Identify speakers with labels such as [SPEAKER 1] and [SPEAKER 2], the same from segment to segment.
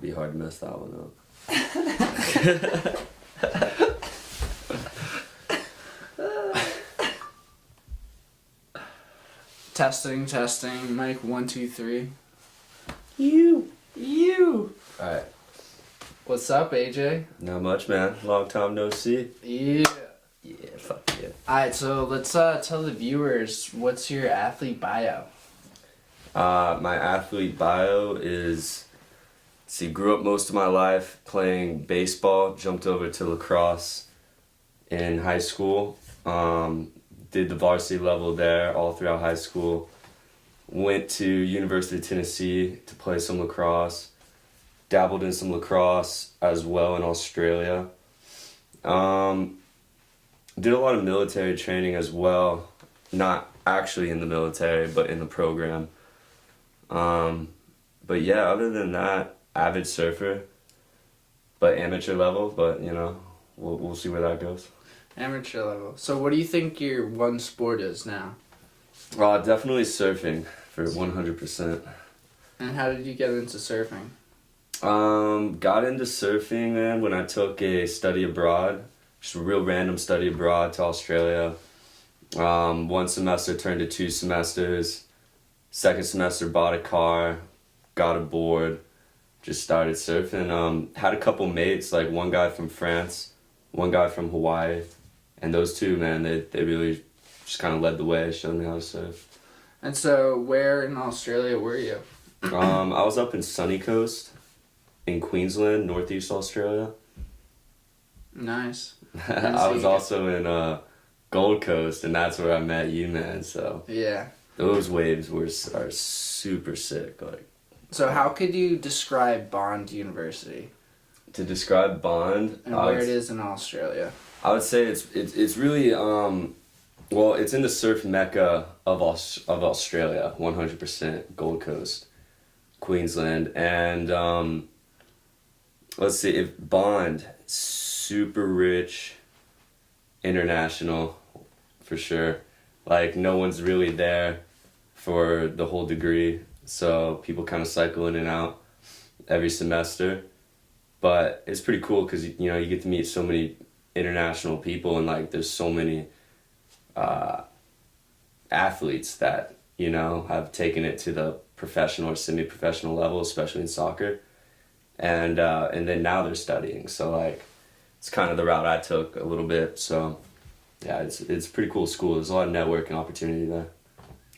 [SPEAKER 1] be hard to mess that one up.
[SPEAKER 2] Testing. Mic 1, 2, 3.
[SPEAKER 1] You.
[SPEAKER 2] All right. What's up, AJ?
[SPEAKER 1] Not much, man. Long time no see.
[SPEAKER 2] Yeah.
[SPEAKER 1] Yeah, fuck yeah.
[SPEAKER 2] All right, so let's tell the viewers, what's your athlete bio?
[SPEAKER 1] My athlete bio is, grew up most of my life playing baseball, jumped over to lacrosse in high school, did the varsity level there all throughout high school, went to University of Tennessee to play some lacrosse, dabbled in some lacrosse as well in Australia. Did a lot of military training as well, not actually in the military, but in the program. But yeah, other than that, avid surfer, but amateur level, but you know, we'll see where that goes.
[SPEAKER 2] Amateur level. So what do you think your one sport is now?
[SPEAKER 1] Definitely surfing for 100%.
[SPEAKER 2] And how did you get into surfing?
[SPEAKER 1] Got into surfing, man, when I took a study abroad, just a real random study abroad to Australia. One semester turned to 2 semesters. Second semester bought a car, got a board, just started surfing. Had a couple mates, like one guy from France, one guy from Hawaii, and those two, man, they really just kind of led the way, showed me how to surf.
[SPEAKER 2] And so where in Australia were you?
[SPEAKER 1] I was up in Sunny Coast in Queensland, northeast Australia.
[SPEAKER 2] Nice.
[SPEAKER 1] I was also in Gold Coast, and that's where I met you, man, so.
[SPEAKER 2] Yeah.
[SPEAKER 1] Those waves are super sick. Like,
[SPEAKER 2] so how could you describe Bond University?
[SPEAKER 1] To describe Bond,
[SPEAKER 2] and where it is in Australia?
[SPEAKER 1] I would say it's really well, it's in the surf mecca of Australia, 100%. Gold Coast, Queensland, and let's see, if Bond, super rich, international, for sure. Like no one's really there for the whole degree, so people kind of cycle in and out every semester. But it's pretty cool because you know you get to meet so many international people, and like there's so many athletes that you know have taken it to the professional or semi-professional level, especially in soccer, and then now they're studying. So like it's kind of the route I took a little bit. So yeah, it's a pretty cool school. There's a lot of networking opportunity there.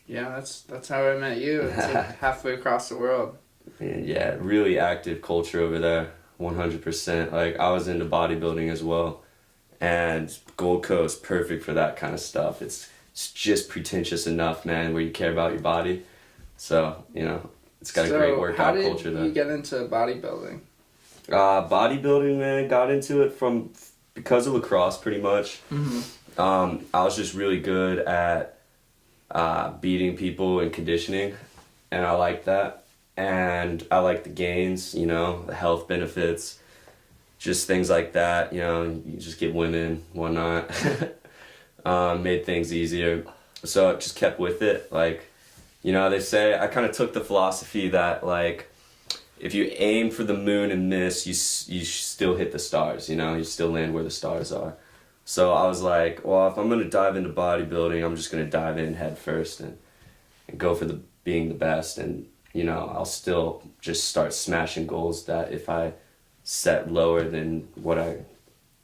[SPEAKER 2] Yeah, that's how I met you. It's like halfway across the world.
[SPEAKER 1] And yeah, really active culture over there, 100%. Like I was into bodybuilding as well, and Gold Coast, perfect for that kind of stuff. It's just pretentious enough, man, where you care about your body. So you know, it's got a great workout culture there.
[SPEAKER 2] How did you get into bodybuilding?
[SPEAKER 1] Bodybuilding, man, got into it because of lacrosse, pretty much.
[SPEAKER 2] Mm-hmm.
[SPEAKER 1] I was just really good at beating people and conditioning, and I liked that. And I liked the gains, you know, the health benefits, just things like that. You know, you just get women, whatnot. Made things easier. So I just kept with it. Like, you know, they say, I kind of took the philosophy that, like, if you aim for the moon and miss, you still hit the stars, you know, you still land where the stars are. So I was like, well, if I'm going to dive into bodybuilding, I'm just going to dive in head first and go for being the best. And, you know, I'll still just start smashing goals that if I set lower than what I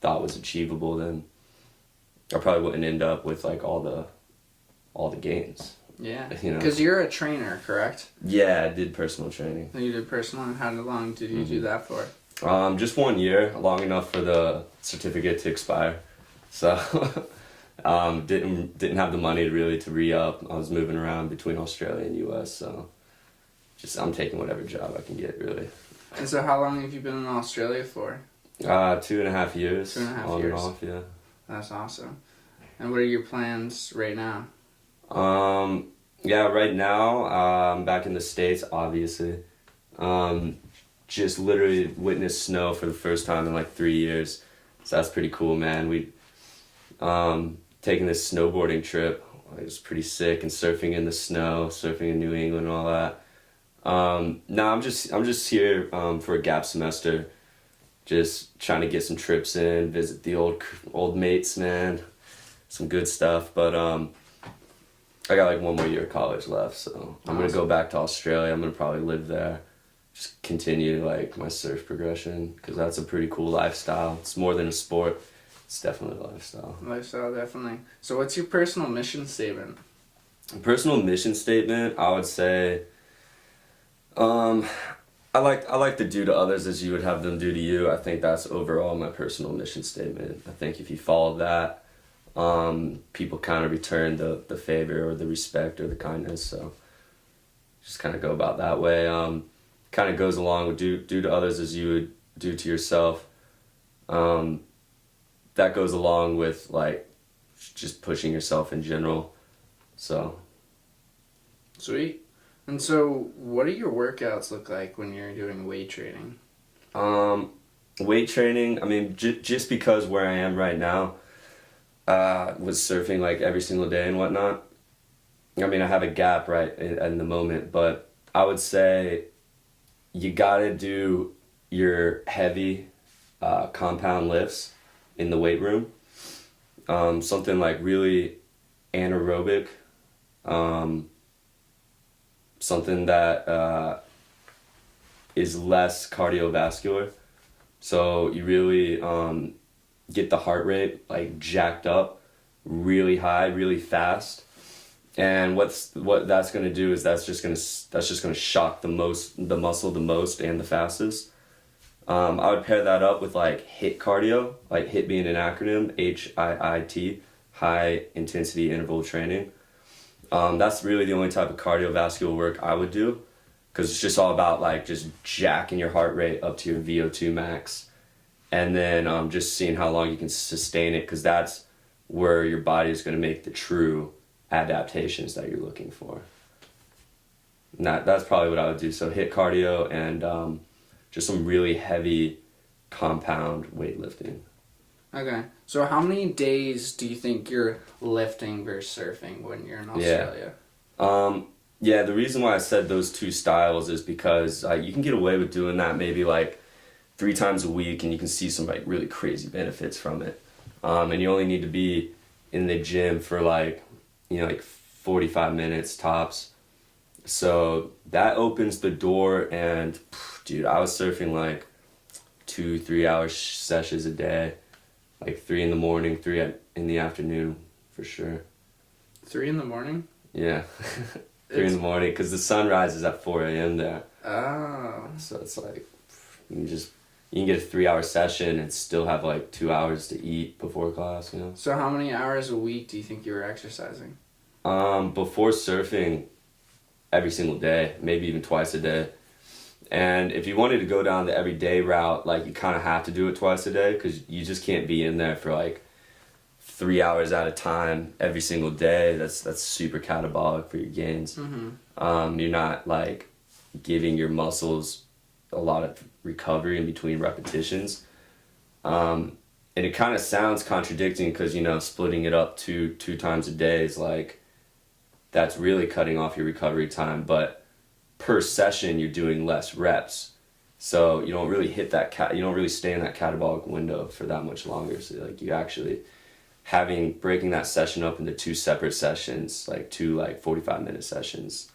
[SPEAKER 1] thought was achievable, then I probably wouldn't end up with like all the gains.
[SPEAKER 2] Yeah,
[SPEAKER 1] you know,
[SPEAKER 2] because you're a trainer, correct?
[SPEAKER 1] Yeah, I did personal training.
[SPEAKER 2] You did personal, and how long did you do that for?
[SPEAKER 1] Just 1 year, long enough for the certificate to expire. So, didn't have the money to re-up. I was moving around between Australia and US, so I'm taking whatever job I can get, really.
[SPEAKER 2] And so how long have you been in Australia for?
[SPEAKER 1] 2.5 years.
[SPEAKER 2] 2.5
[SPEAKER 1] on
[SPEAKER 2] years.
[SPEAKER 1] and off, yeah.
[SPEAKER 2] That's awesome. And what are your plans right now?
[SPEAKER 1] Yeah, right now, I'm back in the States, obviously. Just literally witnessed snow for the first time in like 3 years. So that's pretty cool, man. We taking this snowboarding trip. It was pretty sick, and surfing in the snow, surfing in New England and all that. No, I'm just here for a gap semester, just trying to get some trips in, visit the old mates, man, some good stuff. But I got like one more year of college left, so I'm gonna go back to Australia. I'm gonna probably live there, just continue like my surf progression because that's a pretty cool lifestyle. It's more than a sport; it's definitely a lifestyle.
[SPEAKER 2] Lifestyle, definitely. So what's your personal mission statement?
[SPEAKER 1] Personal mission statement, I would say, I like to do to others as you would have them do to you. I think that's overall my personal mission statement. I think if you follow that, people kind of return the favor or the respect or the kindness. So just kind of go about that way. Kind of goes along with do to others as you would do to yourself. That goes along with like just pushing yourself in general. So.
[SPEAKER 2] Sweet. And so, what do your workouts look like when you're doing weight training?
[SPEAKER 1] Weight training, I mean, just because where I am right now, with surfing like every single day and whatnot, I mean, I have a gap right in the moment, but I would say you gotta do your heavy compound lifts in the weight room. Something like really anaerobic, something that is less cardiovascular. So you really get the heart rate like jacked up really high, really fast. And what that's going to do is that's just going to shock the muscle the most and the fastest. I would pair that up with like HIIT cardio, like HIIT being an acronym, HIIT, high intensity interval training. That's really the only type of cardiovascular work I would do, because it's just all about like just jacking your heart rate up to your VO2 max, and then just seeing how long you can sustain it, because that's where your body is going to make the true adaptations that you're looking for. And that's probably what I would do. So HIIT cardio and just some really heavy compound weightlifting.
[SPEAKER 2] Okay. So how many days do you think you're lifting versus surfing when you're in Australia?
[SPEAKER 1] Yeah, the reason why I said those two styles is because you can get away with doing that maybe like 3 times a week, and you can see some like really crazy benefits from it. And you only need to be in the gym for like 45 minutes tops. So that opens the door, and dude, I was surfing like 2-3 hour sessions a day, like 3 in the morning, 3 in the afternoon, for sure.
[SPEAKER 2] 3 in the morning?
[SPEAKER 1] Yeah. 3 in the morning, because the sun rises at 4 a.m. there.
[SPEAKER 2] Oh.
[SPEAKER 1] So it's like, you can get a 3 hour session and still have like 2 hours to eat before class, you know?
[SPEAKER 2] So how many hours a week do you think you were exercising?
[SPEAKER 1] Before surfing, every single day, maybe even twice a day. And if you wanted to go down the everyday route, like you kind of have to do it twice a day, because you just can't be in there for like 3 hours at a time every single day. That's super catabolic for your gains.
[SPEAKER 2] Mm-hmm.
[SPEAKER 1] You're not like giving your muscles a lot of recovery in between repetitions. And it kind of sounds contradicting, because splitting it up two times a day is like, that's really cutting off your recovery time, but per session you're doing less reps, so you don't really hit that you don't really stay in that catabolic window for that much longer. So like you actually breaking that session up into 2 separate sessions, like 2 45-minute sessions,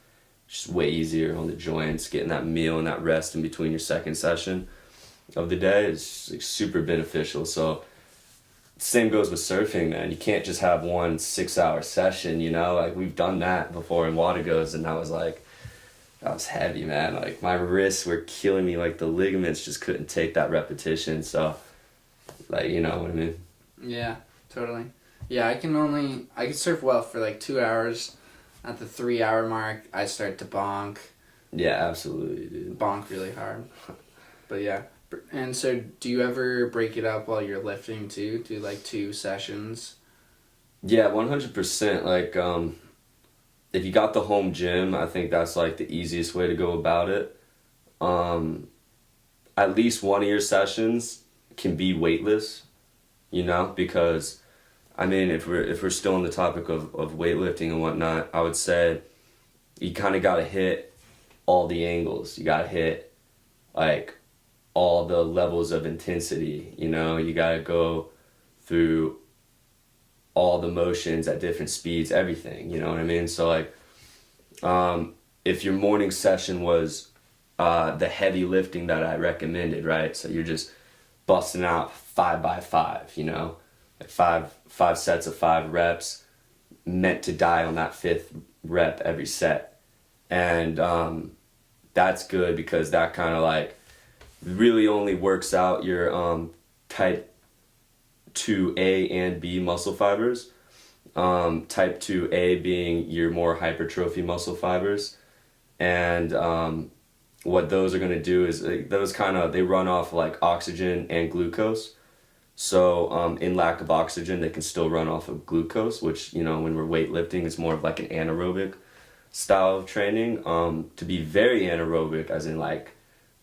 [SPEAKER 1] just way easier on the joints. Getting that meal and that rest in between your second session of the day is like super beneficial. So same goes with surfing, man. You can't just have one 6-hour session, like we've done that before in water goes, and that was heavy, man. Like my wrists were killing me, like the ligaments just couldn't take that repetition. So like, you know what I mean?
[SPEAKER 2] Yeah, totally. Yeah, I can surf well for like 2 hours. At the 3 hour mark, I start to bonk.
[SPEAKER 1] Yeah, absolutely, dude.
[SPEAKER 2] Bonk really hard. But yeah. And so do you ever break it up while you're lifting too? Do like 2 sessions?
[SPEAKER 1] Yeah, 100%. Like, if you got the home gym, I think that's like the easiest way to go about it. At least one of your sessions can be weightless, because I mean, if we're still on the topic of weightlifting and whatnot, I would say you kind of got to hit all the angles. You gotta hit like all the levels of intensity, you know, you gotta go through all the motions at different speeds, everything, you know what I mean? So like, if your morning session was the heavy lifting that I recommended, right? So you're just busting out 5x5, you know, like five sets of 5 reps, meant to die on that 5th rep every set. And that's good because that kind of like really only works out your type 2A and B muscle fibers. Type 2A being your more hypertrophy muscle fibers. And what those are going to do is those they run off like oxygen and glucose. So in lack of oxygen, they can still run off of glucose, which, you know, when we're weightlifting, it's more of like an anaerobic style of training. To be very anaerobic, as in like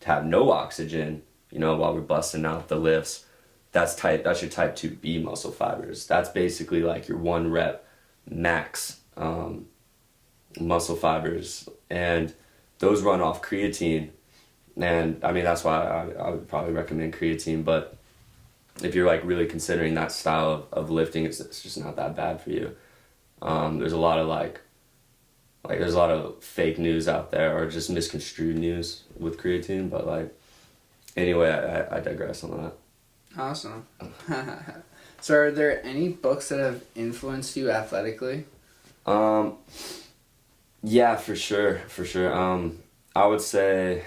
[SPEAKER 1] to have no oxygen, you know, while we're busting out the lifts, that's your type 2B muscle fibers. That's basically like your 1 rep max muscle fibers, and those run off creatine. And I mean, that's why I would probably recommend creatine, but if you're like really considering that style of lifting, it's just not that bad for you. There's a lot of like there's a lot of fake news out there, or just misconstrued news with creatine, but like, anyway, I digress on that.
[SPEAKER 2] Awesome. So are there any books that have influenced you athletically?
[SPEAKER 1] Yeah, for sure. I would say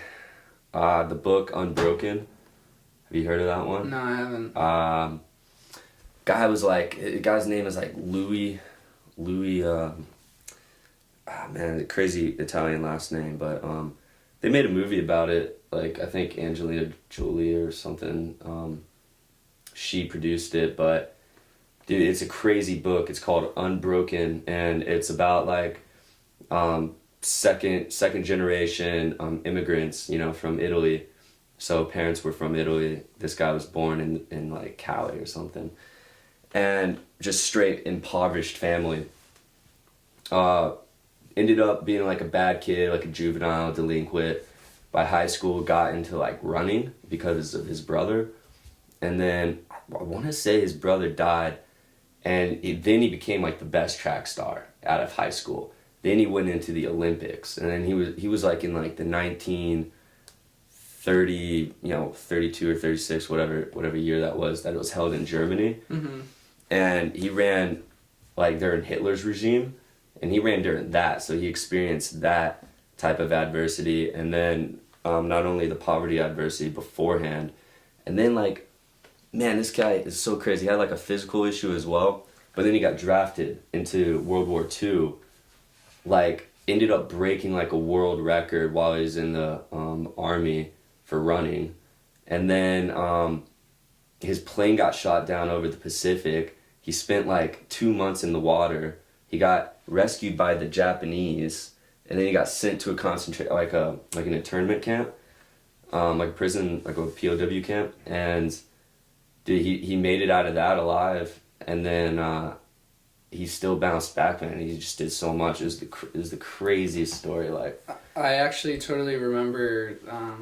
[SPEAKER 1] the book Unbroken. Have you heard of that one?
[SPEAKER 2] No, I haven't.
[SPEAKER 1] Guy's name is like Louis, crazy Italian last name, but they made a movie about it, like I think Angelina Jolie or something, she produced it, but dude, it's a crazy book. It's called Unbroken, and it's about like second generation immigrants, you know, from Italy. So parents were from Italy. This guy was born in like Cali or something, and just straight impoverished family. Ended up being like a bad kid, like a juvenile delinquent. By high school, got into like running because of his brother, and then I want to say his brother died, and then he became like the best track star out of high school. Then he went into the Olympics, and then he was like in like the 1930, 32 or 36, whatever year that was that it was held in Germany.
[SPEAKER 2] Mm-hmm.
[SPEAKER 1] And he ran like during Hitler's regime, and he ran during that, so he experienced that type of adversity, and then not only the poverty adversity beforehand, and then like, man, this guy is so crazy. He had like a physical issue as well, but then he got drafted into World War II, like ended up breaking like a world record while he was in the army for running, and then his plane got shot down over the Pacific. He spent like 2 months in the water. He got rescued by the Japanese, and then he got sent to a like an internment camp, like a prison, like a POW camp, and dude, he made it out of that alive, and then he still bounced back, man. He just did so much. It was the craziest story. Like,
[SPEAKER 2] I actually totally remember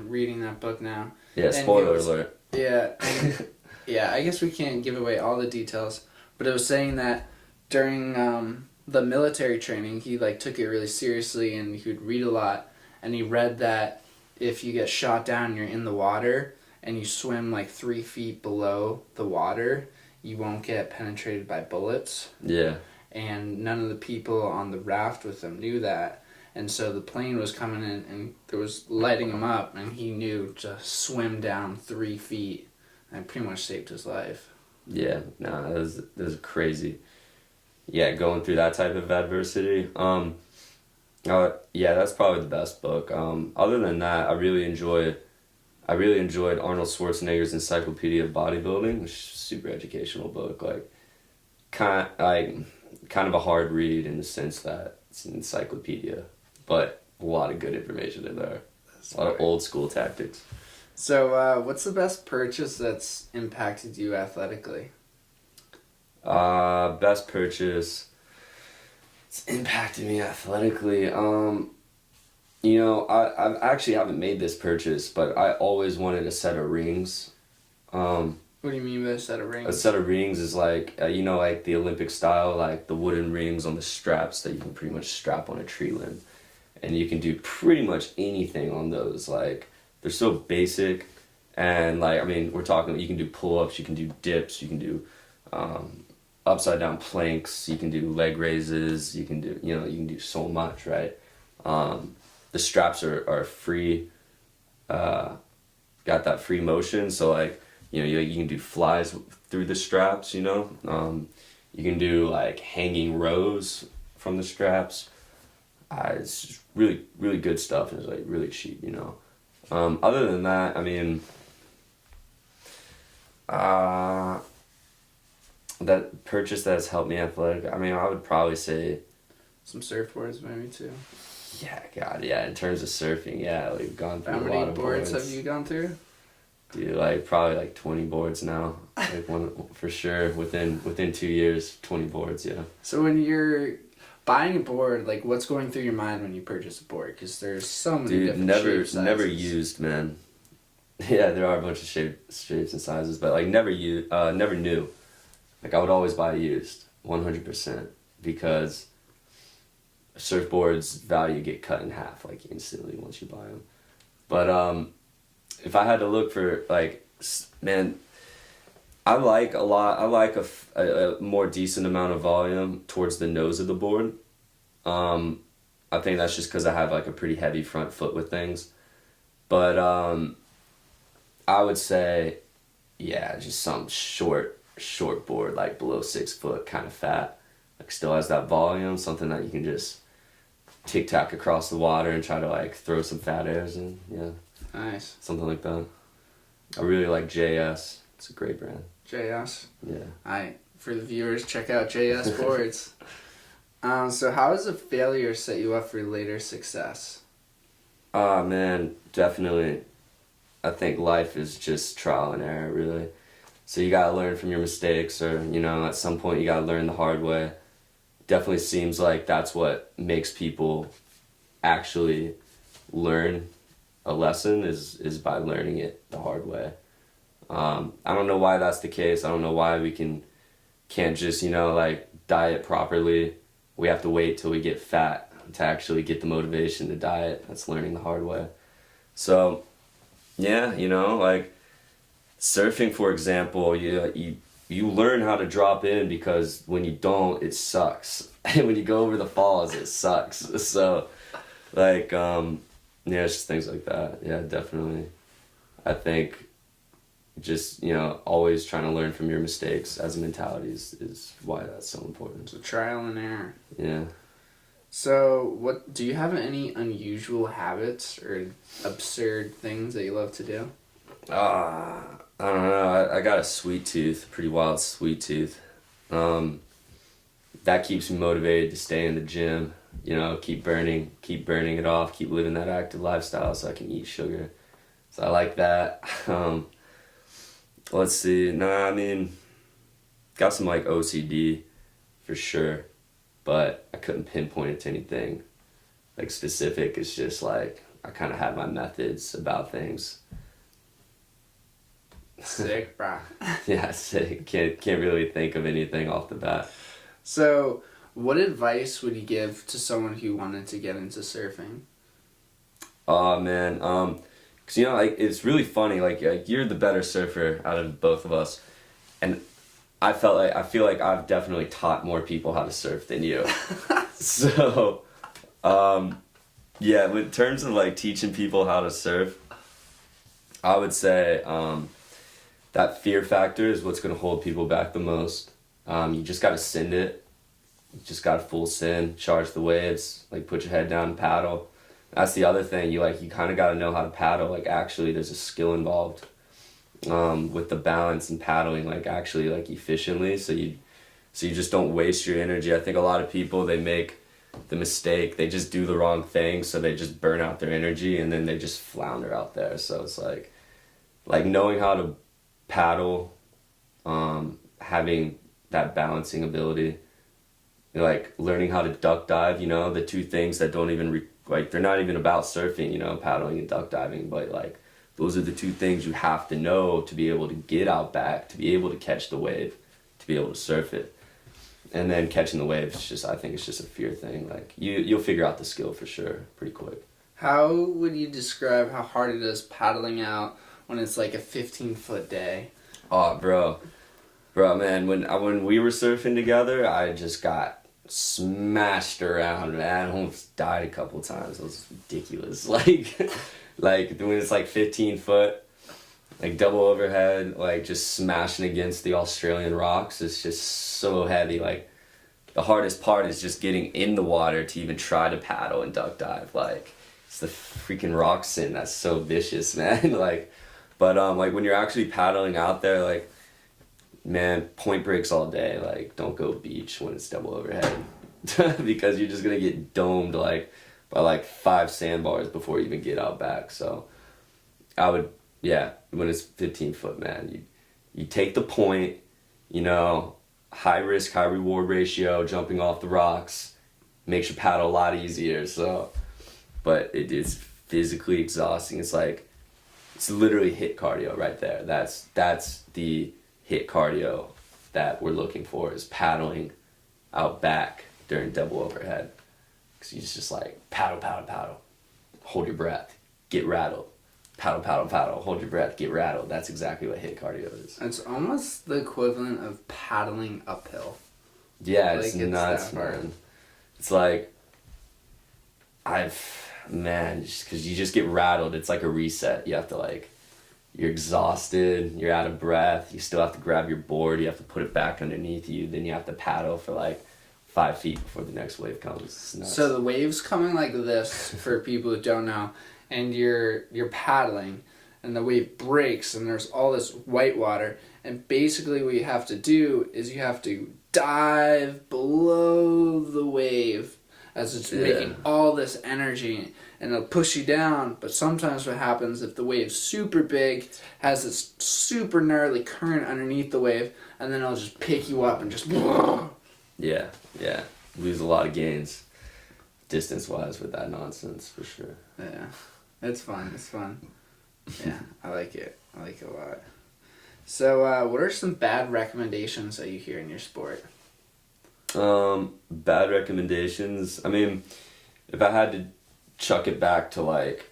[SPEAKER 2] reading that book now.
[SPEAKER 1] Yeah, spoiler alert.
[SPEAKER 2] Yeah, yeah. I guess we can't give away all the details, but it was saying that during the military training, he like took it really seriously, and he would read a lot, and he read that if you get shot down and you're in the water and you swim like 3 feet below the water, you won't get penetrated by bullets.
[SPEAKER 1] Yeah.
[SPEAKER 2] And none of the people on the raft with him knew that. And so the plane was coming in and there was lighting him up, and he knew to swim down 3 feet, and it pretty much saved his life.
[SPEAKER 1] Yeah, no, that was crazy. Yeah, going through that type of adversity. Yeah, that's probably the best book. Other than that, I really enjoyed Arnold Schwarzenegger's Encyclopedia of Bodybuilding, which is a super educational book. Like, kind of a hard read in the sense that it's an encyclopedia, but a lot of good information in there. That's a lot of old school tactics.
[SPEAKER 2] So, what's the best purchase that's impacted you athletically?
[SPEAKER 1] Best purchase. It's impacted me athletically. I actually haven't made this purchase, but I always wanted a set of rings.
[SPEAKER 2] What do you mean by a set of rings?
[SPEAKER 1] A set of rings is like, like the Olympic style, like the wooden rings on the straps that you can pretty much strap on a tree limb. And you can do pretty much anything on those. Like, they're so basic. And, like, I mean, we're talking, you can do pull-ups, you can do dips, you can do upside down planks, you can do leg raises, you can do so much, right? The straps are free, got that free motion, so, like, you can do flies through the straps, you can do like hanging rows from the straps. It's just really, really good stuff, and it's like really cheap, Other than that, I mean, that purchase that has helped me athletic, I mean, I would probably say
[SPEAKER 2] some surfboards maybe too.
[SPEAKER 1] Yeah, God, yeah, in terms of surfing, yeah, we've gone through a lot of boards.
[SPEAKER 2] How many boards have you gone through?
[SPEAKER 1] Dude, like probably like 20 boards now. Like one for sure within 2 years, 20 boards, yeah.
[SPEAKER 2] So when you're buying a board, like what's going through your mind when you purchase a board? Because there's so many different shapes, sizes.
[SPEAKER 1] Never used, man. Yeah, there are a bunch of shapes and sizes, but like never new. Like I would always buy used, 100%, because surfboards value get cut in half like instantly once you buy them. But if I had to look for like, man, I like a more decent amount of volume towards the nose of the board. I think that's just because I have like a pretty heavy front foot with things. But I would say, yeah, just some short board, like below 6 foot, kind of fat. Like still has that volume, something that you can just tic-tac across the water and try to like throw some fat airs in, yeah.
[SPEAKER 2] Nice.
[SPEAKER 1] Something like that. I really like JS. It's a great brand.
[SPEAKER 2] JS?
[SPEAKER 1] Yeah.
[SPEAKER 2] For the viewers, check out JS boards. So how does a failure set you up for later success?
[SPEAKER 1] Man, definitely. I think life is just trial and error, really. So you gotta learn from your mistakes, or, at some point you gotta learn the hard way. Definitely seems like that's what makes people actually learn a lesson is by learning it the hard way. I don't know why that's the case. I don't know why we can't just, like diet properly. We have to wait till we get fat to actually get the motivation to diet. That's learning the hard way. So, yeah, like surfing, for example, you learn how to drop in because when you don't, it sucks. And when you go over the falls, it sucks. So, like, yeah, it's just things like that. Yeah, definitely. I think just, always trying to learn from your mistakes as a mentality is why that's so important.
[SPEAKER 2] So trial and error.
[SPEAKER 1] Yeah.
[SPEAKER 2] So do you have any unusual habits or absurd things that you love to do?
[SPEAKER 1] I don't know. I got a sweet tooth, pretty wild sweet tooth. That keeps me motivated to stay in the gym. Keep burning it off, keep living that active lifestyle so I can eat sugar. So I like that. Let's see. I mean, got some like OCD for sure, but I couldn't pinpoint it to anything like specific. It's just like I kind of have my methods about things.
[SPEAKER 2] Sick, brah.
[SPEAKER 1] Yeah, sick. Can't really think of anything off the bat.
[SPEAKER 2] So, what advice would you give to someone who wanted to get into surfing?
[SPEAKER 1] Oh man, cause like it's really funny. Like you're the better surfer out of both of us, and I feel like I've definitely taught more people how to surf than you. So, yeah, in terms of like teaching people how to surf, I would say that fear factor is what's gonna hold people back the most. You just gotta send it. You just gotta full send, charge the waves, like put your head down and paddle. That's the other thing. You kind of gotta know how to paddle. Like actually, there's a skill involved with the balance and paddling. Like actually, like efficiently. So you just don't waste your energy. I think a lot of people, they make the mistake. They just do the wrong thing, so they just burn out their energy and then they just flounder out there. So it's like knowing how to paddle, having that balancing ability, like learning how to duck dive, the two things that don't even like they're not even about surfing, you know, paddling and duck diving, but like those are the two things you have to know to be able to get out back, to be able to catch the wave, to be able to surf it. And then catching the waves, I think it's just a fear thing. Like you'll figure out the skill for sure pretty quick.
[SPEAKER 2] How would you describe how hard it is paddling out when it's like a 15-foot day?
[SPEAKER 1] Oh, bro, man, when we were surfing together, I just got smashed around, man. I almost died a couple times. It was ridiculous. Like when it's like 15 foot, like double overhead, like just smashing against the Australian rocks. It's just so heavy. Like the hardest part is just getting in the water to even try to paddle and duck dive. Like it's the freaking rock sin that's so vicious, man. But like when you're actually paddling out there, like, man, point breaks all day. Like don't go beach when it's double overhead because you're just gonna get domed like by like 5 sandbars before you even get out back. So I would, yeah, when it's 15 foot, man, you take the point, you know, high risk, high reward ratio, jumping off the rocks makes your paddle a lot easier. So, but it is physically exhausting. It's like, it's literally hit cardio right there. That's the hit cardio that we're looking for, is paddling out back during double overhead. Because you just like paddle, hold your breath, get rattled. Paddle, hold your breath, get rattled. That's exactly what hit cardio is.
[SPEAKER 2] It's almost the equivalent of paddling uphill.
[SPEAKER 1] Yeah,
[SPEAKER 2] like
[SPEAKER 1] it's nuts, man. It's like, just because you just get rattled, it's like a reset. You have to like, you're exhausted, you're out of breath, you still have to grab your board, you have to put it back underneath you, then you have to paddle for like 5 feet before the next wave comes. It's nuts.
[SPEAKER 2] So the wave's coming like this, for people who don't know, and you're paddling, and the wave breaks, and there's all this white water, and basically what you have to do is you have to dive below the wave as it's making all this energy, and it'll push you down. But sometimes what happens, if the wave's super big, has this super gnarly current underneath the wave, and then it'll just pick you up and just
[SPEAKER 1] yeah, lose a lot of gains distance wise with that nonsense for sure.
[SPEAKER 2] Yeah, it's fun. Yeah, I like it a lot. So what are some bad recommendations that you hear in your sport?
[SPEAKER 1] Bad recommendations, I mean, if I had to chuck it back to like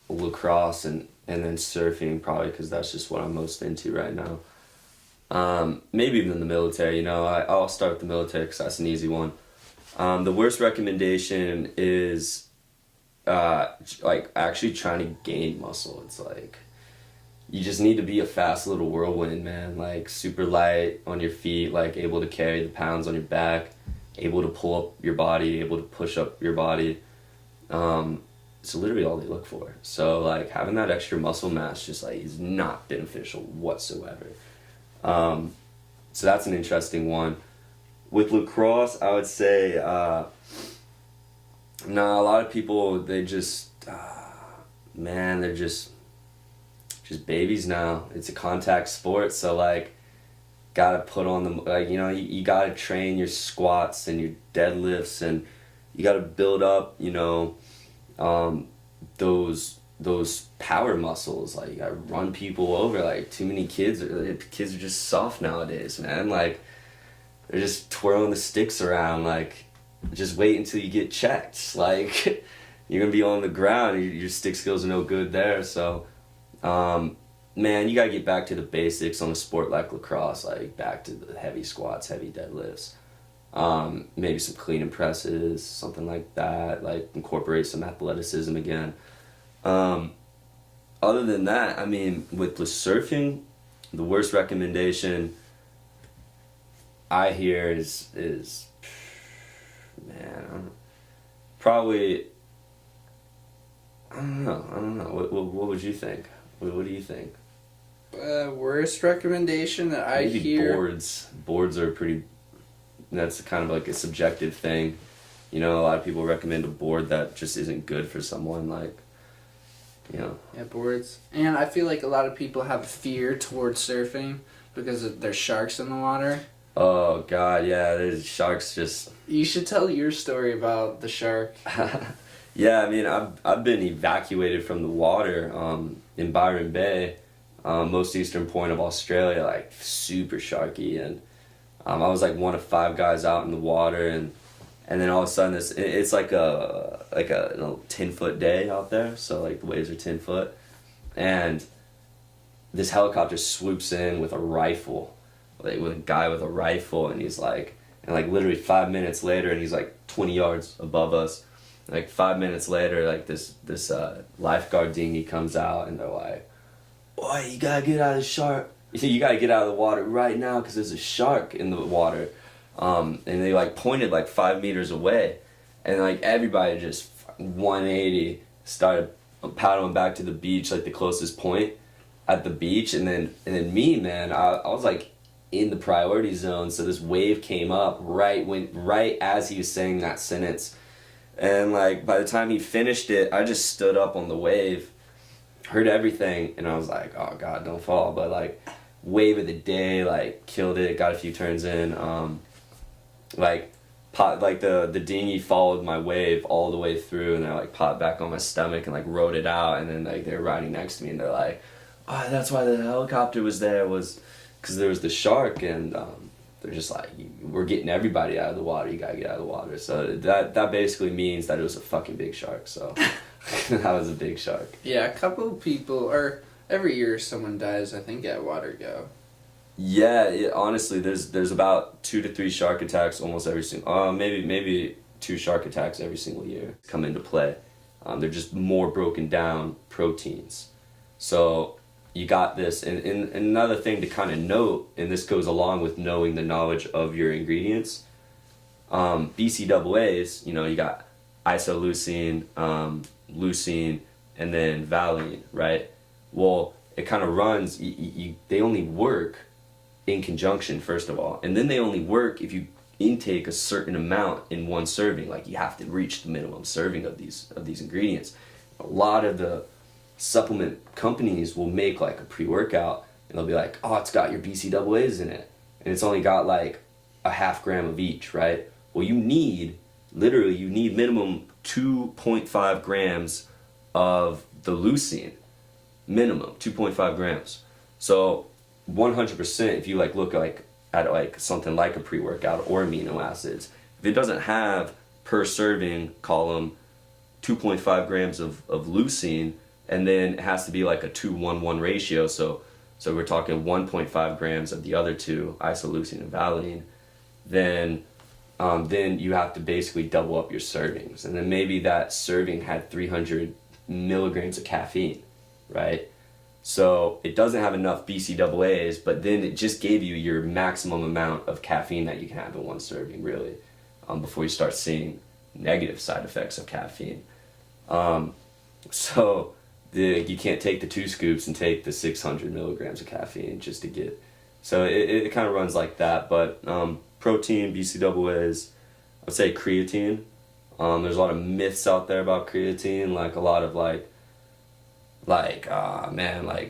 [SPEAKER 1] lacrosse and then surfing, probably because that's just what I'm most into right now. Maybe even the military, you know. I'll start with the military because that's an easy one. The worst recommendation is like actually trying to gain muscle. It's like you just need to be a fast little whirlwind, man. Like super light on your feet, like able to carry the pounds on your back, able to pull up your body, able to push up your body. It's literally all they look for. So like having that extra muscle mass just like is not beneficial whatsoever. So that's an interesting one. With lacrosse, I would say, a lot of people, they just, they're just babies now. It's a contact sport, so like, gotta put on the, like, you know, you gotta train your squats and your deadlifts, and you gotta build up, you know, those power muscles. Like you gotta run people over. Like too many kids are just soft nowadays, man. Like they're just twirling the sticks around. Like just wait until you get checked. Like you're gonna be on the ground, your stick skills are no good there. So man, you gotta get back to the basics on a sport like lacrosse, like back to the heavy squats, heavy deadlifts, maybe some clean and presses, something like that. Like incorporate some athleticism again. Other than that, I mean, with the surfing, the worst recommendation I hear is man, probably, I don't know. What would you think? What do you think?
[SPEAKER 2] Worst recommendation that I
[SPEAKER 1] Maybe
[SPEAKER 2] hear.
[SPEAKER 1] Boards are pretty. That's kind of like a subjective thing. You know, a lot of people recommend a board that just isn't good for someone. Like, you know.
[SPEAKER 2] Yeah, boards. And I feel like a lot of people have fear towards surfing because there's sharks in the water.
[SPEAKER 1] Oh God, yeah, there's sharks just.
[SPEAKER 2] You should tell your story about the shark.
[SPEAKER 1] Yeah, I mean, I've been evacuated from the water in Byron Bay, most eastern point of Australia, like super sharky, and I was like one of 5 guys out in the water, and then all of a sudden it's like a 10-foot day out there, so like the waves are 10 foot, and this helicopter swoops in with a rifle, like with a guy with a rifle, and he's like, and like literally 5 minutes later, and he's like 20 yards above us. Like 5 minutes later, like this lifeguard dinghy comes out, and they're like, "Boy, you gotta get out of the shark. You gotta get out of the water right now, because there's a shark in the water." And they like pointed like 5 meters away, and like everybody just 180 started paddling back to the beach, like the closest point at the beach, and then me, man, I was like in the priority zone, so this wave came up right as he was saying that sentence. And like by the time he finished it, I just stood up on the wave, heard everything, and I was like, "Oh God, don't fall!" But like, wave of the day, like killed it. Got a few turns in. Like, the dinghy followed my wave all the way through, and I like popped back on my stomach and like rode it out. And then like they're riding next to me, and they're like, "Oh, that's why the helicopter was there, was because there was the shark." And they're just like, "We're getting everybody out of the water. You gotta get out of the water." So that basically means that it was a fucking big shark. So that was a big shark.
[SPEAKER 2] Yeah, a couple of people, or every year someone dies, I think, at water go.
[SPEAKER 1] Yeah, honestly, there's about 2 to 3 shark attacks almost every single. Maybe 2 shark attacks every single year come into play. They're just more broken down proteins. So you got this, and another thing to kind of note, and this goes along with knowing the knowledge of your ingredients. BCAAs, you got isoleucine, leucine, and then valine, right? Well, it kind of runs. They only work in conjunction, first of all, and then they only work if you intake a certain amount in one serving. Like, you have to reach the minimum serving of these ingredients. A lot of the supplement companies will make like a pre-workout, and they'll be like, "Oh, it's got your BCAAs in it, and it's only got like a half gram of each," right? Well, you need minimum 2.5 grams of the leucine, minimum 2.5 grams. So 100%, if you like look like at like something like a pre-workout or amino acids, if it doesn't have per serving column 2.5 grams of leucine, and then it has to be like a 2-1-1 ratio, so we're talking 1.5 grams of the other two, isoleucine and valine, then you have to basically double up your servings. And then maybe that serving had 300 milligrams of caffeine, right? So it doesn't have enough BCAAs, but then it just gave you your maximum amount of caffeine that you can have in one serving, really, before you start seeing negative side effects of caffeine. So you can't take the 2 scoops and take the 600 milligrams of caffeine just to get. So it kind of runs like that. But protein, BCAAs, I would say creatine. There's a lot of myths out there about creatine, like a lot of like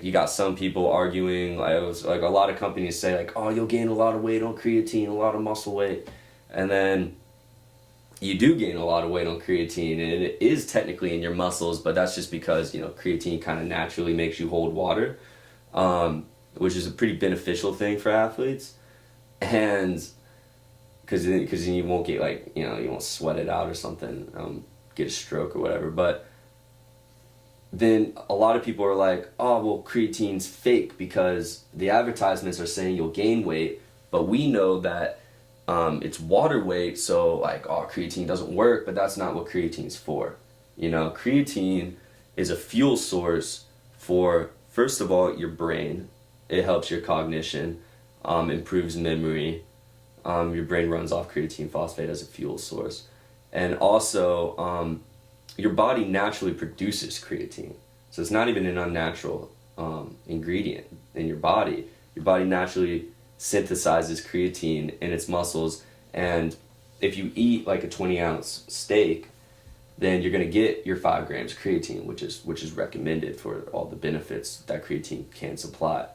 [SPEAKER 1] you got some people arguing, like it was like a lot of companies say like, "Oh, you'll gain a lot of weight on creatine, a lot of muscle weight," and then you do gain a lot of weight on creatine, and it is technically in your muscles, but that's just because creatine kind of naturally makes you hold water, which is a pretty beneficial thing for athletes, and because then you won't get like you won't sweat it out or something, get a stroke or whatever. But then a lot of people are like, "Oh, well, creatine's fake because the advertisements are saying you'll gain weight," but we know that it's water weight, so like, "Oh, creatine doesn't work," but that's not what creatine's for. Creatine is a fuel source for, first of all, your brain. It helps your cognition, improves memory. Your brain runs off creatine phosphate as a fuel source. And also, your body naturally produces creatine. So it's not even an unnatural ingredient in your body. Your body naturally synthesizes creatine in its muscles, and if you eat like a 20-ounce steak, then you're going to get your 5 grams of creatine, which is recommended for all the benefits that creatine can supply.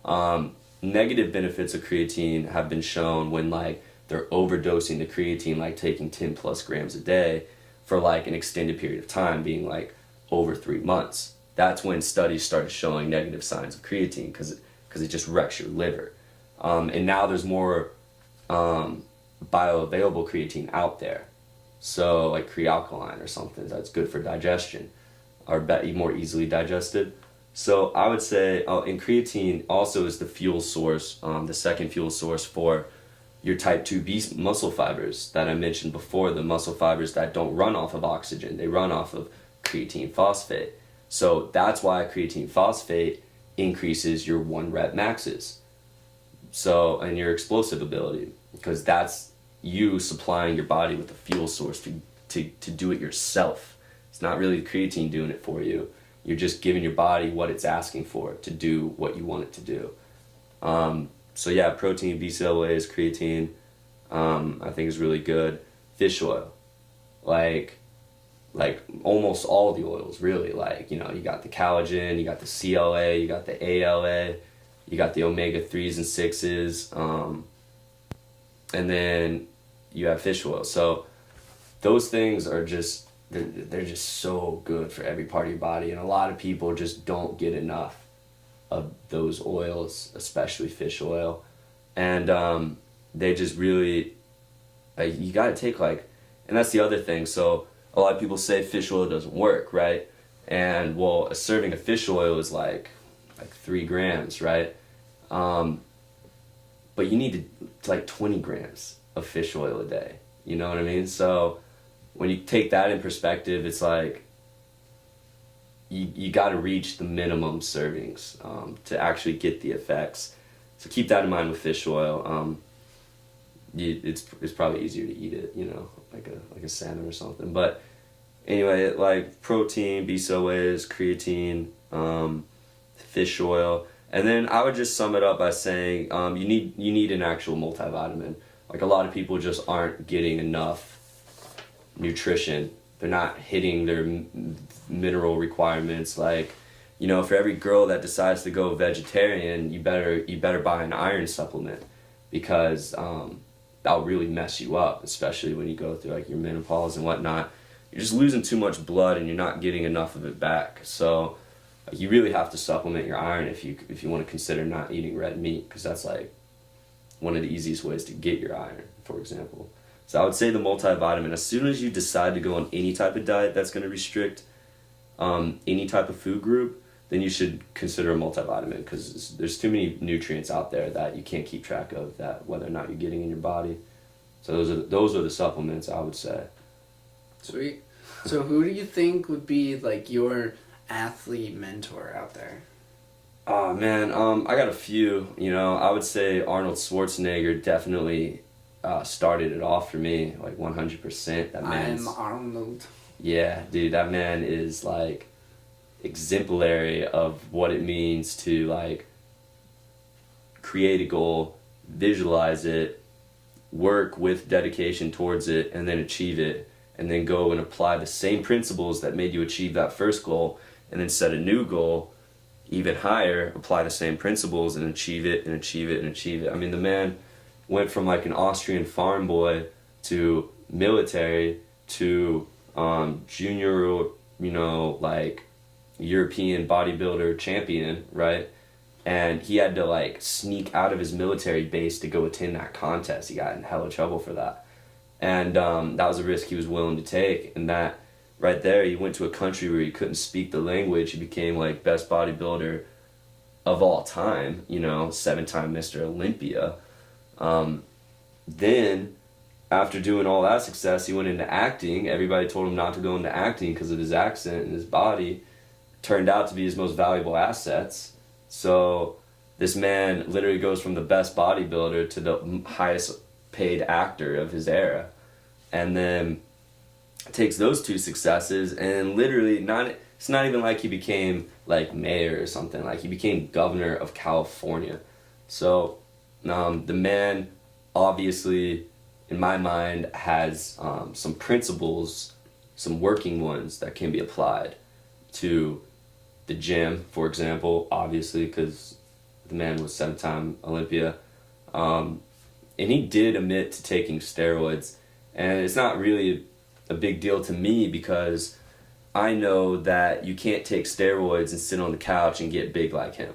[SPEAKER 1] Now negative benefits of creatine have been shown when like they're overdosing the creatine, like taking 10 plus grams a day for like an extended period of time, being like over 3 months. That's when studies started showing negative signs of creatine because it just wrecks your liver. And now there's more bioavailable creatine out there. So like Crealkaline or something that's good for digestion or more easily digested. So I would say, and creatine also is the fuel source, the second fuel source for your type 2B muscle fibers that I mentioned before, the muscle fibers that don't run off of oxygen, they run off of creatine phosphate. So that's why creatine phosphate increases your 1 rep maxes. So, and your explosive ability, because that's you supplying your body with a fuel source to do it yourself. It's not really the creatine doing it for you. You're just giving your body what it's asking for to do what you want it to do. So yeah, protein, BCAAs, creatine, I think is really good. Fish oil, like almost all the oils, really. Like, you know, you got the collagen, you got the CLA, you got the ALA, you got the omega-3s and 6s, and then you have fish oil. So those things are just, they're just so good for every part of your body, and a lot of people just don't get enough of those oils, especially fish oil. And they just really, you gotta take like, and that's the other thing. So a lot of people say fish oil doesn't work, right? And well, a serving of fish oil is like 3 grams, right? But you need to like 20 grams of fish oil a day. You know what I mean? So when you take that in perspective, it's like you got to reach the minimum servings to actually get the effects. So keep that in mind with fish oil. It's probably easier to eat it, you know, like a salmon or something. But anyway, like protein, BCAAs, creatine, fish oil, and then I would just sum it up by saying you need an actual multivitamin. Like a lot of people just aren't getting enough nutrition. They're not hitting their mineral requirements. Like, you know, for every girl that decides to go vegetarian, you better buy an iron supplement, because that'll really mess you up, especially when you go through like your menopause and whatnot. You're just losing too much blood and you're not getting enough of it back. So like, you really have to supplement your iron if you want to consider not eating red meat, because that's like one of the easiest ways to get your iron, for example. So I would say the multivitamin, as soon as you decide to go on any type of diet that's going to restrict any type of food group, then you should consider a multivitamin, because there's too many nutrients out there that you can't keep track of, that whether or not you're getting in your body. So those are the supplements I would say.
[SPEAKER 2] Sweet. So who do you think would be like your athlete mentor out there?
[SPEAKER 1] Oh man, I got a few. You know, I would say Arnold Schwarzenegger definitely started it off for me, like 100%. That man's,
[SPEAKER 2] I'm Arnold.
[SPEAKER 1] Yeah, dude, that man is like exemplary of what it means to like create a goal, visualize it, work with dedication towards it, and then achieve it, and then go and apply the same principles that made you achieve that first goal, and then set a new goal even higher, apply the same principles, and achieve it and achieve it and achieve it. I mean, the man went from like an Austrian farm boy to military to junior, you know, like European bodybuilder champion, right? And he had to like sneak out of his military base to go attend that contest. He got in hella trouble for that. And that was a risk he was willing to take. And that right there, he went to a country where he couldn't speak the language. He became like best bodybuilder of all time, you know, 7-time Mr. Olympia. Then after doing all that success, he went into acting. Everybody told him not to go into acting because of his accent and his body. Turned out to be his most valuable assets. So this man literally goes from the best bodybuilder to the highest paid actor of his era, and then takes those two successes and literally it's not even like he became like mayor or something. Like, he became governor of California. So the man obviously, in my mind, has some principles, some working ones that can be applied to the gym, for example, obviously, because The man was 7-time Olympia. And he did admit to taking steroids. And it's not really a big deal to me because I know that you can't take steroids and sit on the couch and get big like him.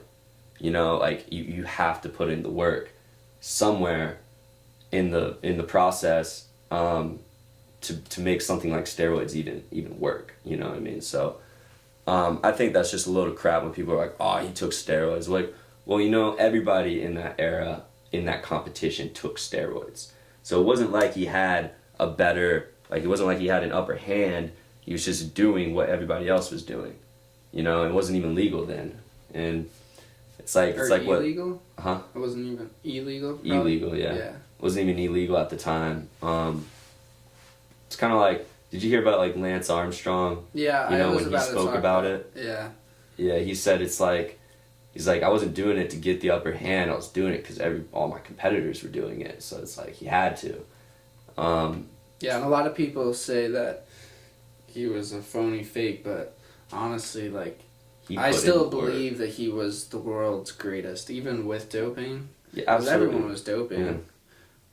[SPEAKER 1] You know, like you have to put in the work somewhere in the process to make something like steroids even work. You know what I mean? So I think that's just a load of crap when people are like, oh, he took steroids. Like, well, you know, everybody in that era, in that competition, took steroids. So it wasn't like he had a better, like, it wasn't like he had an upper hand. He was just doing what everybody else was doing. You know, it wasn't even legal then. And it's like
[SPEAKER 2] illegal?
[SPEAKER 1] What? Huh?
[SPEAKER 2] It wasn't even illegal? Probably?
[SPEAKER 1] Illegal, yeah. It wasn't even illegal at the time. It's kind of like, did you hear about like Lance Armstrong?
[SPEAKER 2] Yeah,
[SPEAKER 1] you know,
[SPEAKER 2] I was
[SPEAKER 1] when
[SPEAKER 2] about
[SPEAKER 1] he
[SPEAKER 2] to
[SPEAKER 1] spoke
[SPEAKER 2] talk
[SPEAKER 1] about it.
[SPEAKER 2] Yeah.
[SPEAKER 1] Yeah, he said it's like, he's like, I wasn't doing it to get the upper hand. I was doing it because all my competitors were doing it. So it's like he had to.
[SPEAKER 2] Yeah, and a lot of people say that he was a phony fake, but honestly, like, I still believe that he was the world's greatest, even with doping.
[SPEAKER 1] Yeah, absolutely.
[SPEAKER 2] Everyone was doping.
[SPEAKER 1] Yeah.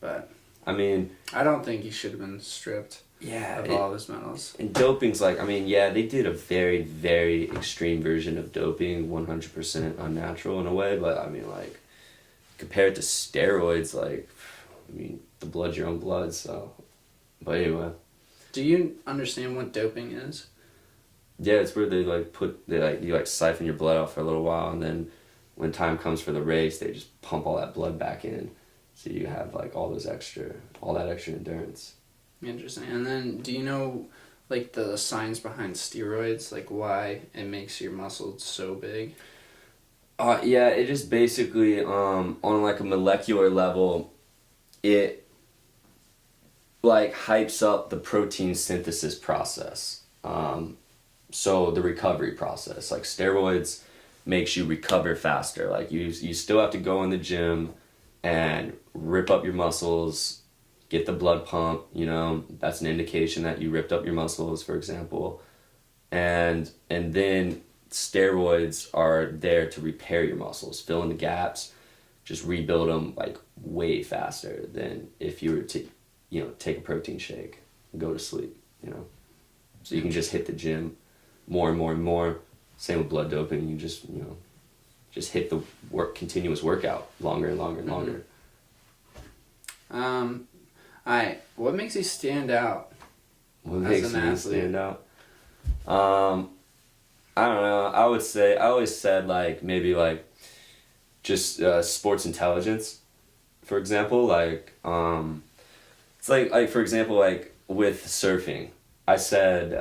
[SPEAKER 2] But
[SPEAKER 1] I mean,
[SPEAKER 2] I don't think he should have been stripped of all of his medals. And
[SPEAKER 1] doping's like, I mean, yeah, they did a very, very extreme version of doping, 100% unnatural in a way, but I mean, like, compared to steroids, like, I mean, the blood's your own blood, so. But anyway.
[SPEAKER 2] Do you understand what doping is?
[SPEAKER 1] Yeah, it's where they you siphon your blood out for a little while, and then when time comes for the race, they just pump all that blood back in, so you have like all that extra endurance.
[SPEAKER 2] Interesting. And then, do you know, like, the science behind steroids, like why it makes your muscles so big?
[SPEAKER 1] Yeah, it just basically on like a molecular level, it like hypes up the protein synthesis process. So the recovery process, like steroids makes you recover faster. Like you still have to go in the gym and rip up your muscles, get the blood pump, you know, that's an indication that you ripped up your muscles, for example. And then steroids are there to repair your muscles, fill in the gaps, just rebuild them like way faster than if you were to, you know, take a protein shake and go to sleep, you know. So you can just hit the gym more and more and more. Same with blood doping. You just, you know, just hit the continuous workout longer and longer and longer.
[SPEAKER 2] What makes you stand out?
[SPEAKER 1] What makes me stand out? I don't know. I always said like maybe like just sports intelligence, for example. Like it's like for example like with surfing, I said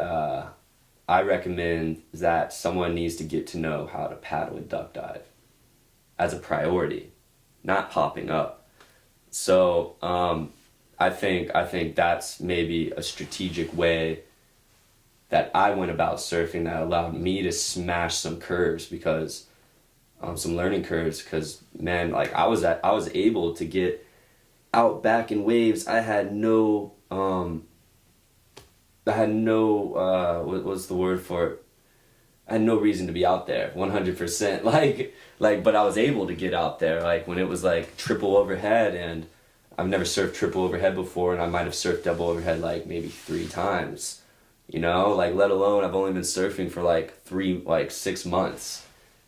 [SPEAKER 1] I recommend that someone needs to get to know how to paddle and duck dive as a priority, not popping up. So I think that's maybe a strategic way that I went about surfing that allowed me to smash some curves because some learning curves because man, like I was able to get out back in waves. I had no what's the word for it? I had no reason to be out there 100%. Like but I was able to get out there like when it was like triple overhead, and I've never surfed triple overhead before, and I might have surfed double overhead like maybe 3 times. You know, like let alone I've only been surfing for like 6 months,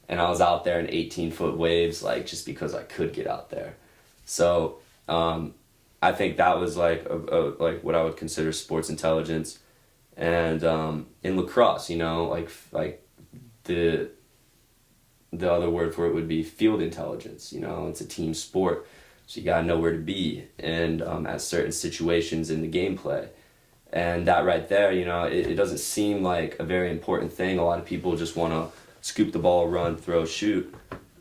[SPEAKER 1] and I was out there in 18-foot waves like just because I could get out there. So I think that was like like what I would consider sports intelligence. And in lacrosse, you know, like the other word for it would be field intelligence. You know, it's a team sport, so you gotta know where to be and at certain situations in the gameplay. And that right there, you know, it doesn't seem like a very important thing. A lot of people just want to scoop the ball, run, throw, shoot.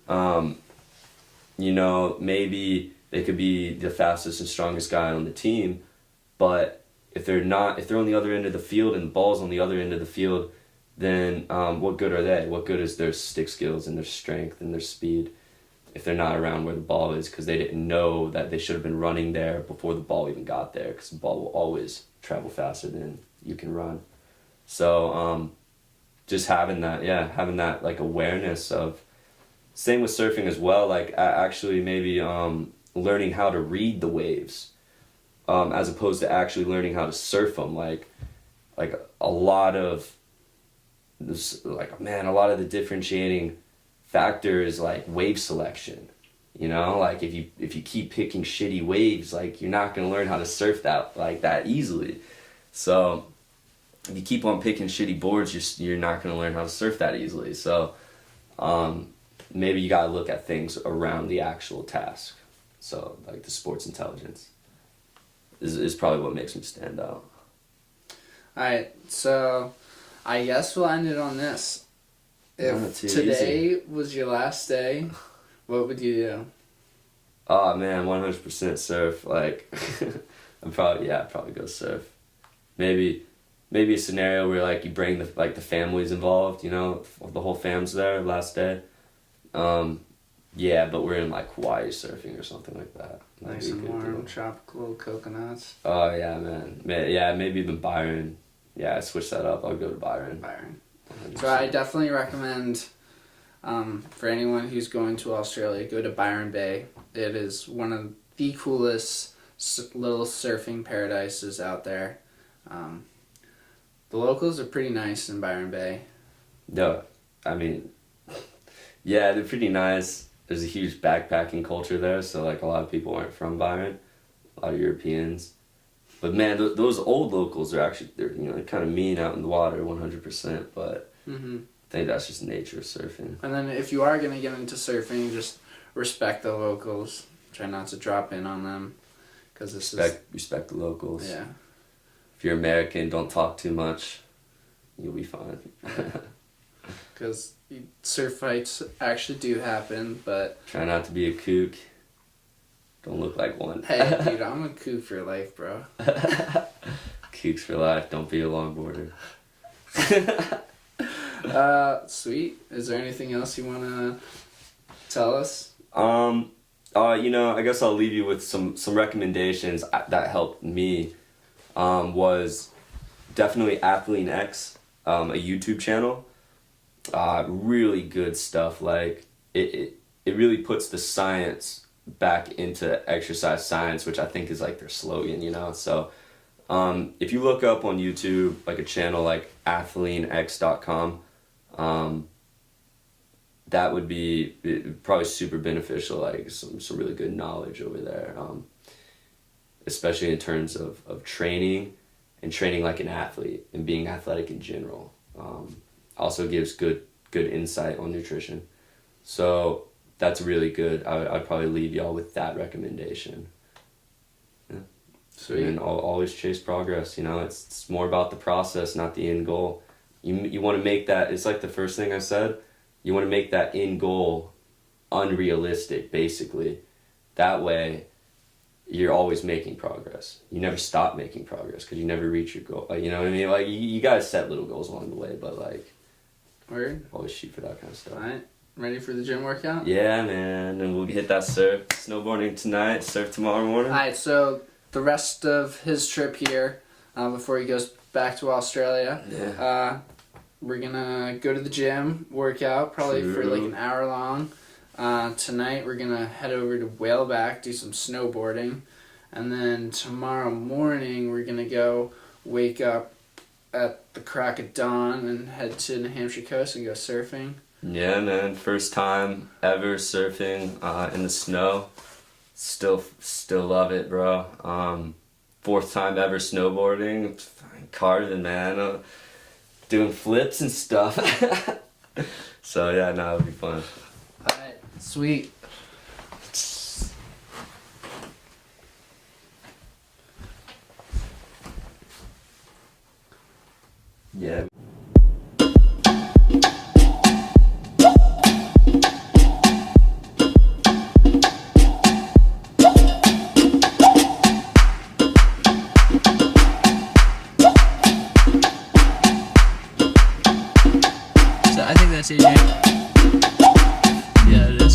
[SPEAKER 1] You know, maybe they could be the fastest and strongest guy on the team, but if they're on the other end of the field and the ball's on the other end of the field, then what good are they? What good is their stick skills and their strength and their speed if they're not around where the ball is, because they didn't know that they should have been running there before the ball even got there, because the ball will always travel faster than you can run. So just having that like awareness of same with surfing as well. Like actually maybe learning how to read the waves, as opposed to actually learning how to surf them. Like a lot of this, like man, a lot of the differentiating factors like wave selection. You know, like if you keep picking shitty waves, like you're not gonna learn how to surf that easily. So if you keep on picking shitty boards, you're not gonna learn how to surf that easily. So maybe you gotta look at things around the actual task. So like the sports intelligence is probably what makes me stand out.
[SPEAKER 2] Alright, so I guess we'll end it on this. If today was your last day, what would you do?
[SPEAKER 1] Oh man, 100% surf. Like I'd probably go surf. Maybe a scenario where like you bring the families involved, you know, the whole fam's there last day. Yeah, but we're in like Hawaii surfing or something like that.
[SPEAKER 2] Nice and warm, tropical coconuts.
[SPEAKER 1] Oh yeah, man. Yeah, maybe even Byron. Yeah, I switch that up. I'll go to Byron.
[SPEAKER 2] 100%. So I definitely recommend, for anyone who's going to Australia, go to Byron Bay. It is one of the coolest little surfing paradises out there. The locals are pretty nice in Byron Bay.
[SPEAKER 1] No, I mean, yeah, they're pretty nice. There's a huge backpacking culture there, so like a lot of people aren't from Byron, a lot of Europeans. But man, those old locals are actually, they're kind of mean out in the water, 100%. But I think that's just the nature of surfing.
[SPEAKER 2] And then if you are gonna get into surfing, just respect the locals. Try not to drop in on them, because
[SPEAKER 1] respect the locals.
[SPEAKER 2] Yeah.
[SPEAKER 1] If you're American, don't talk too much. You'll be fine.
[SPEAKER 2] Because surf fights actually do happen, but...
[SPEAKER 1] Try not to be a kook. Don't look like one.
[SPEAKER 2] Hey, dude, I'm a kook for life, bro.
[SPEAKER 1] Kooks for life. Don't be a longboarder.
[SPEAKER 2] Sweet. Is there anything else you want to tell us?
[SPEAKER 1] I guess I'll leave you with some recommendations that helped me. Was definitely Athletically, a YouTube channel. Really good stuff. Like it really puts the science back into exercise science, which I think is like their slogan, you know. So if you look up on YouTube like a channel like athletically.com, that would be probably super beneficial, like some really good knowledge over there, especially in terms of training and training like an athlete and being athletic in general. Also gives good insight on nutrition. So that's really good. I'd probably leave y'all with that recommendation. Yeah.
[SPEAKER 2] Sweet.
[SPEAKER 1] And always chase progress, you know. It's more about the process, not the end goal. You want to make that, it's like the first thing I said, you want to make that end goal unrealistic, basically. That way, you're always making progress. You never stop making progress because you never reach your goal. You know what I mean? Like, you gotta set little goals along the way, but like,
[SPEAKER 2] Word.
[SPEAKER 1] Always shoot for that kind of stuff.
[SPEAKER 2] Alright, ready for the gym workout?
[SPEAKER 1] Yeah, man, and we'll hit that surf. Snowboarding tonight, surf tomorrow morning.
[SPEAKER 2] Alright, so the rest of his trip here, before he goes back to Australia, we're gonna go to the gym, work out, probably for like an hour long. Tonight we're gonna head over to Whaleback, do some snowboarding, and then tomorrow morning we're gonna go wake up at the crack of dawn and head to New Hampshire coast and go surfing.
[SPEAKER 1] Yeah, man, first time ever surfing in the snow. Still love it, bro. Fourth time ever snowboarding, carving, man. Doing flips and stuff. So yeah, no, it'll be fun.
[SPEAKER 2] Alright, sweet.
[SPEAKER 1] Yeah.
[SPEAKER 2] I think that's AJ. Yeah, it is.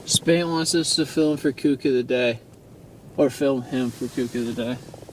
[SPEAKER 2] Spain wants us to film for Kook of the Day.
[SPEAKER 3] or film him for Kook of the Day.